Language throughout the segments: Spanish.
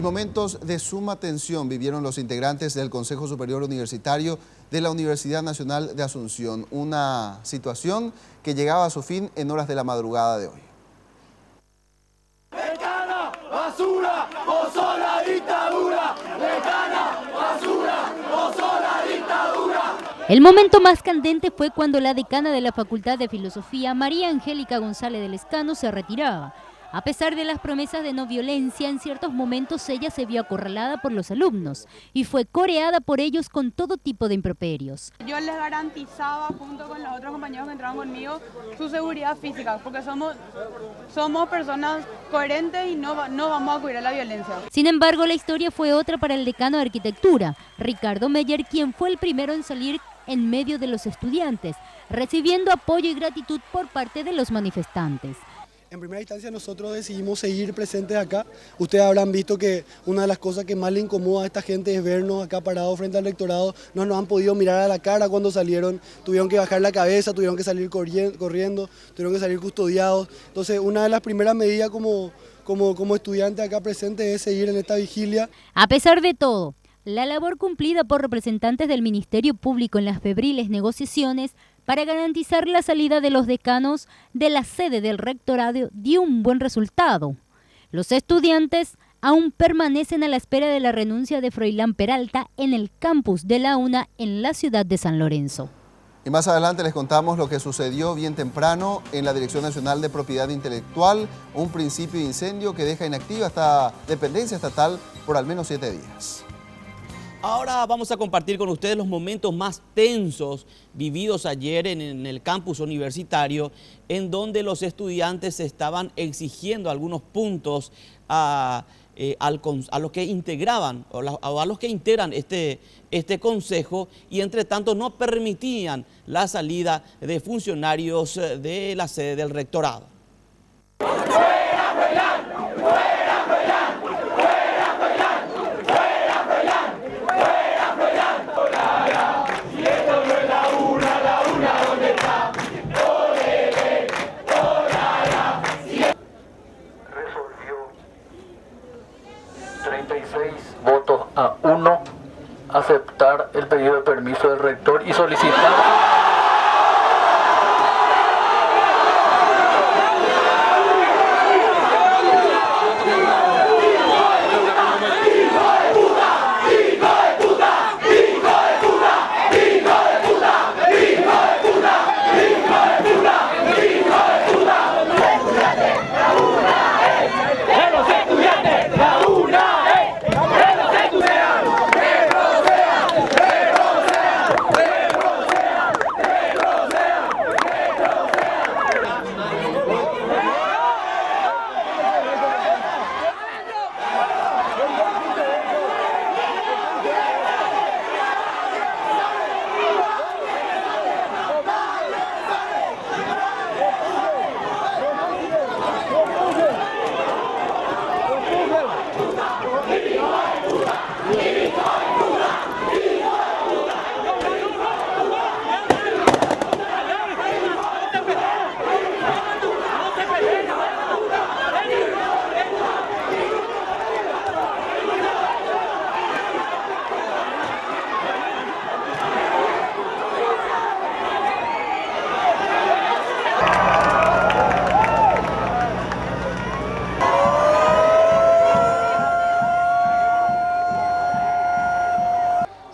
momentos de suma tensión vivieron los integrantes del Consejo Superior Universitario de la Universidad Nacional de Asunción, una situación que llegaba a su fin en horas de la madrugada de hoy. ¡Decana, basura, posó la dictadura! ¡Decana, basura, posó la dictadura! El momento más candente fue cuando la decana de la Facultad de Filosofía, María Angélica González de Lescano, se retiraba. A pesar de las promesas de no violencia, en ciertos momentos ella se vio acorralada por los alumnos y fue coreada por ellos con todo tipo de improperios. Yo les garantizaba, junto con los otros compañeros que entraban conmigo, su seguridad física, porque somos personas coherentes y no vamos a acudir a la violencia. Sin embargo, la historia fue otra para el decano de Arquitectura, Ricardo Meyer, quien fue el primero en salir en medio de los estudiantes, recibiendo apoyo y gratitud por parte de los manifestantes. En primera instancia nosotros decidimos seguir presentes acá. Ustedes habrán visto que una de las cosas que más le incomoda a esta gente es vernos acá parados frente al rectorado. No nos han podido mirar a la cara cuando salieron, tuvieron que bajar la cabeza, tuvieron que salir corriendo, tuvieron que salir custodiados. Entonces una de las primeras medidas como estudiante acá presente es seguir en esta vigilia. A pesar de todo, la labor cumplida por representantes del Ministerio Público en las febriles negociaciones para garantizar la salida de los decanos de la sede del rectorado dio un buen resultado. Los estudiantes aún permanecen a la espera de la renuncia de Froilán Peralta en el campus de la UNA en la ciudad de San Lorenzo. Y más adelante les contamos lo que sucedió bien temprano en la Dirección Nacional de Propiedad Intelectual, un principio de incendio que deja inactiva esta dependencia estatal por al menos 7 días. Ahora vamos a compartir con ustedes los momentos más tensos vividos ayer en el campus universitario, en donde los estudiantes estaban exigiendo algunos puntos a los que integraban o a los que integran este consejo, y entre tanto no permitían la salida de funcionarios de la sede del rectorado. Votos a 1, aceptar el pedido de permiso del rector y solicitar...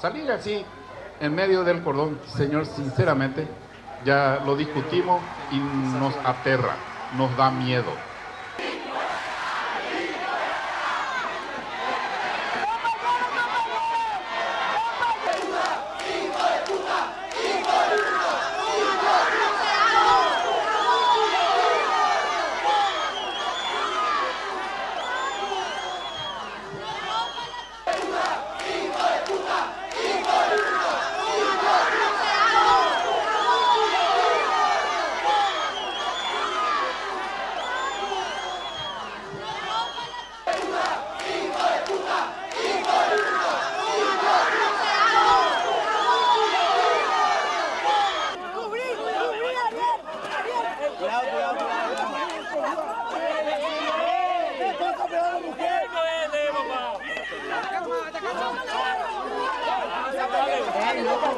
Salir así en medio del cordón, señor, sinceramente, ya lo discutimos y nos aterra, nos da miedo.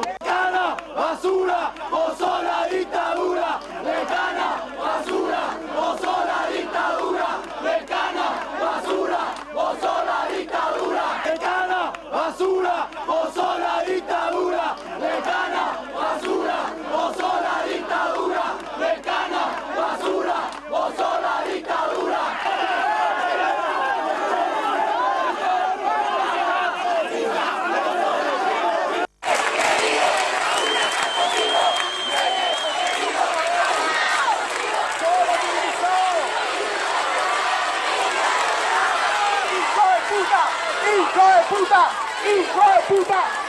Decana, basura, vos sos la dictadura. Decana, basura, vos sos la dictadura. Decana, basura, vos sos la dictadura. Decana, basura, vos sos la dictadura. Decana, basura, vos sos la dictadura. Decana, basura, vos sos la dictadura. ¡Hijo de puta! ¡Hijo de puta!